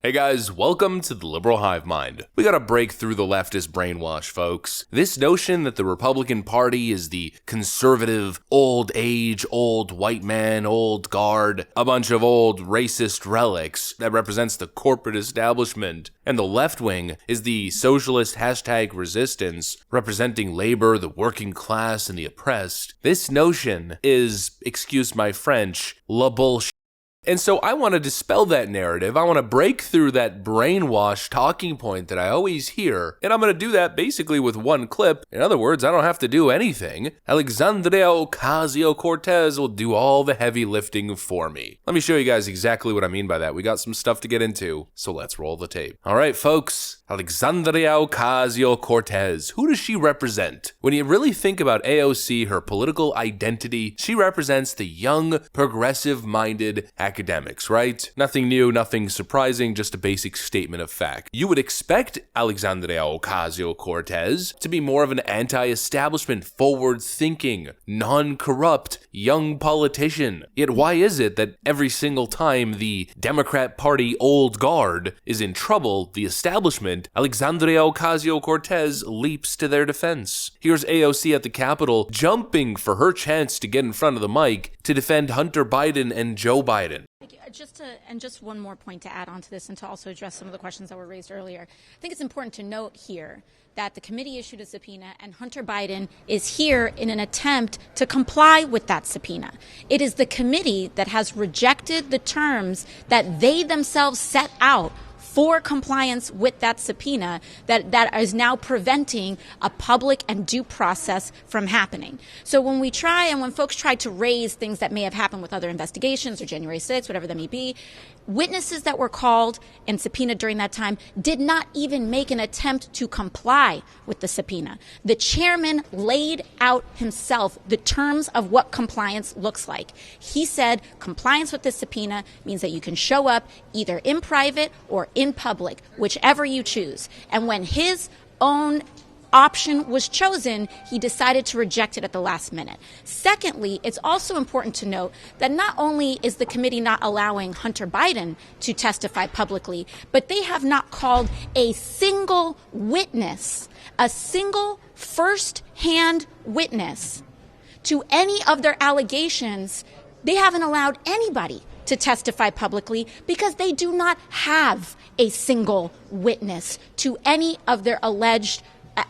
Hey guys, welcome to the Liberal Hive Mind. We gotta break through the leftist brainwash, folks. This notion that the Republican Party is the conservative, old age, old white man, old guard, a bunch of old racist relics that represents the corporate establishment, and the left wing is the socialist #resistance, representing labor, the working class, and the oppressed. This notion is, excuse my French, la bullshit. And so I want to dispel that narrative. I want to break through that brainwash talking point that I always hear. And I'm going to do that basically with one clip. In other words, I don't have to do anything. Alexandria Ocasio-Cortez will do all the heavy lifting for me. Let me show you guys exactly what I mean by that. We got some stuff to get into, so let's roll the tape. All right, folks. Alexandria Ocasio-Cortez. Who does she represent? When you really think about AOC, her political identity, she represents the young, progressive-minded academics, right? Nothing new, nothing surprising, just a basic statement of fact. You would expect Alexandria Ocasio-Cortez to be more of an anti-establishment, forward-thinking, non-corrupt, young politician. Yet why is it that every single time the Democrat Party old guard is in trouble, the establishment, Alexandria Ocasio-Cortez leaps to their defense? Here's AOC at the Capitol jumping for her chance to get in front of the mic to defend Hunter Biden and Joe Biden. Just one more point to add on to this and to also address some of the questions that were raised earlier. I think it's important to note here that the committee issued a subpoena and Hunter Biden is here in an attempt to comply with that subpoena. It is the committee that has rejected the terms that they themselves set out for compliance with that subpoena that is now preventing a public and due process from happening. So when folks try to raise things that may have happened with other investigations or January 6th, whatever that may be, witnesses that were called and subpoenaed during that time did not even make an attempt to comply with the subpoena. The chairman laid out himself the terms of what compliance looks like. He said compliance with the subpoena means that you can show up either in private or in public, whichever you choose. And when his own option was chosen, he decided to reject it at the last minute. Secondly, it's also important to note that not only is the committee not allowing Hunter Biden to testify publicly, but they have not called a single witness, a single first-hand witness to any of their allegations. They haven't allowed anybody to testify publicly because they do not have a single witness to any of their alleged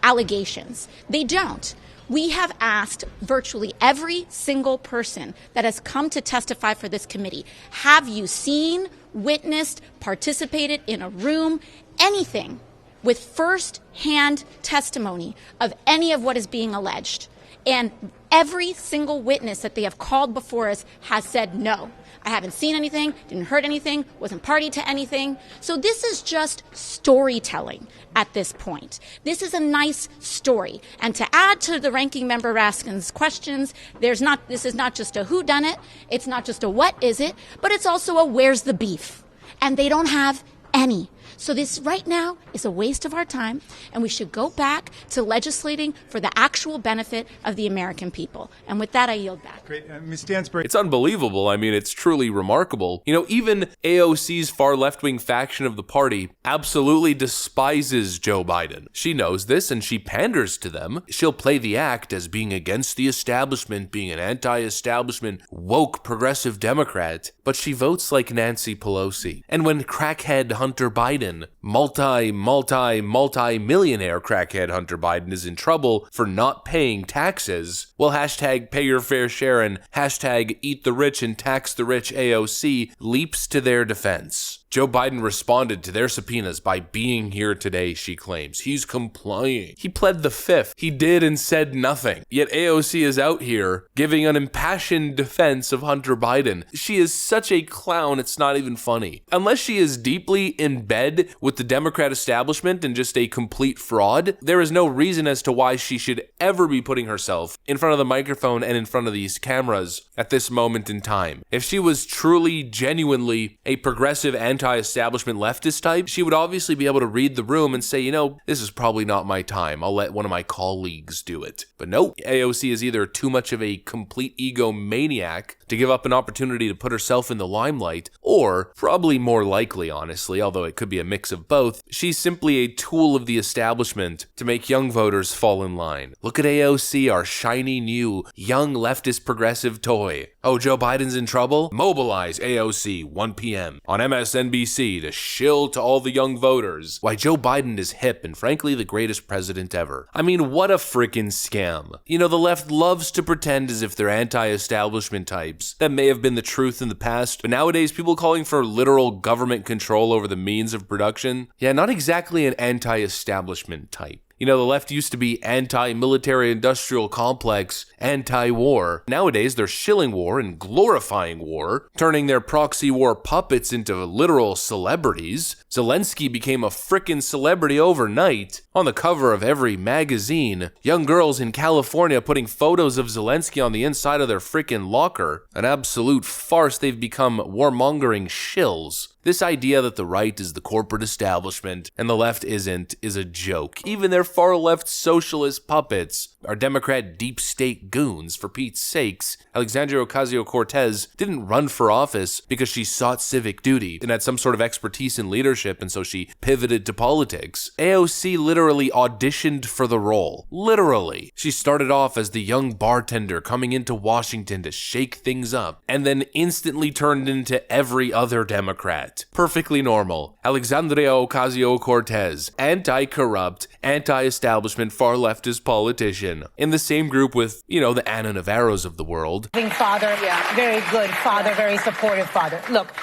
allegations. They don't. We have asked virtually every single person that has come to testify for this committee, have you seen, witnessed, participated in a room, anything with first-hand testimony of any of what is being alleged? And every single witness that they have called before us has said no. I haven't seen anything, didn't heard anything, wasn't party to anything. So this is just storytelling at this point. This is a nice story. And to add to the ranking member Raskin's questions, this is not just a whodunit, it's not just a what is it, but it's also a where's the beef? And they don't have any. So this right now is a waste of our time, and we should go back to legislating for the actual benefit of the American people. And with that, I yield back. Great. Ms. Stansbury. It's unbelievable. I mean, it's truly remarkable. You know, even AOC's far left-wing faction of the party absolutely despises Joe Biden. She knows this, and she panders to them. She'll play the act as being against the establishment, being an anti-establishment, woke progressive Democrat, but she votes like Nancy Pelosi. And when crackhead Hunter Biden, multi-millionaire crackhead Hunter Biden is in trouble for not paying taxes, well, hashtag pay your fair share and hashtag eat the rich and tax the rich AOC leaps to their defense. Joe Biden responded to their subpoenas by being here today, she claims. He's complying. He pled the fifth. He did and said nothing. Yet AOC is out here giving an impassioned defense of Hunter Biden. She is such a clown, it's not even funny. Unless she is deeply in bed with the Democrat establishment and just a complete fraud, there is no reason as to why she should ever be putting herself in front of the microphone and in front of these cameras at this moment in time. If she was truly, genuinely a progressive anti-establishment leftist type, she would obviously be able to read the room and say, you know, this is probably not my time. I'll let one of my colleagues do it. But nope, AOC is either too much of a complete egomaniac to give up an opportunity to put herself in the limelight, or, probably more likely honestly, although it could be a mix of both, she's simply a tool of the establishment to make young voters fall in line. Look at AOC, our shiny new, young leftist progressive toy. Oh, Joe Biden's in trouble? Mobilize AOC, 1 p.m. on MSNBC to shill to all the young voters why Joe Biden is hip and frankly the greatest president ever. I mean, what a freaking scam. You know, the left loves to pretend as if they're anti-establishment types. That may have been the truth in the past, but nowadays people calling for literal government control over the means of production, yeah, not exactly an anti-establishment type. You know, the left used to be anti-military industrial complex, anti-war. Nowadays, they're shilling war and glorifying war, turning their proxy war puppets into literal celebrities. Zelensky became a frickin' celebrity overnight. On the cover of every magazine, young girls in California putting photos of Zelensky on the inside of their frickin' locker. An absolute farce. They've become warmongering shills. This idea that the right is the corporate establishment and the left isn't is a joke. Even their far-left socialist puppets are Democrat deep state goons, for Pete's sakes. Alexandria Ocasio-Cortez didn't run for office because she sought civic duty and had some sort of expertise in leadership, and so she pivoted to politics. AOC literally auditioned for the role. Literally. She started off as the young bartender coming into Washington to shake things up, and then instantly turned into every other Democrat. Perfectly normal. Alexandria Ocasio-Cortez, anti-corrupt, anti-establishment, far-leftist politician. In the same group with, you know, the Anna Navarros of the world. Father, very good father, very supportive father. Look,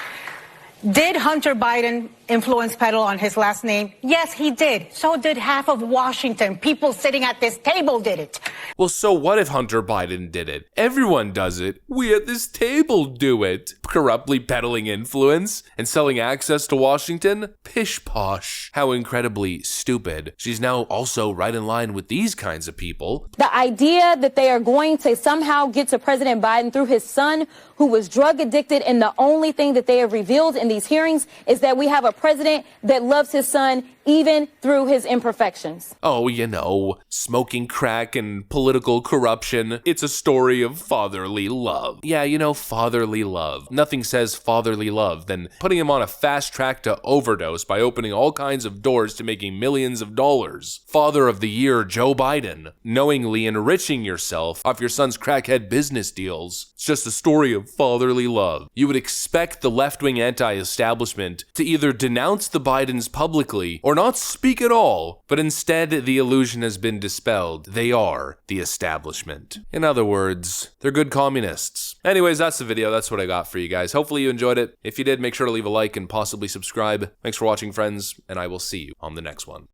did Hunter Biden influence peddle on his last name? Yes, he did. So did half of Washington. People sitting at this table did it. Well, so what if Hunter Biden did it? Everyone does it. We at this table do it. Corruptly peddling influence and selling access to Washington? Pish posh. How incredibly stupid. She's now also right in line with these kinds of people. The idea that they are going to somehow get to President Biden through his son, who was drug addicted, and the only thing that they have revealed in these hearings is that we have a president that loves his son even through his imperfections. Oh, you know, smoking crack and political corruption. It's a story of fatherly love. Yeah, you know, fatherly love. Nothing says fatherly love than putting him on a fast track to overdose by opening all kinds of doors to making millions of dollars. Father of the year, Joe Biden. Knowingly enriching yourself off your son's crackhead business deals. It's just a story of fatherly love. You would expect the left-wing anti-establishment to either denounce the Bidens publicly or not speak at all, but instead the illusion has been dispelled. They are the establishment. In other words, they're good communists. Anyways, that's the video. That's what I got for you guys. Hopefully you enjoyed it. If you did, make sure to leave a like and possibly subscribe. Thanks for watching, friends, and I will see you on the next one.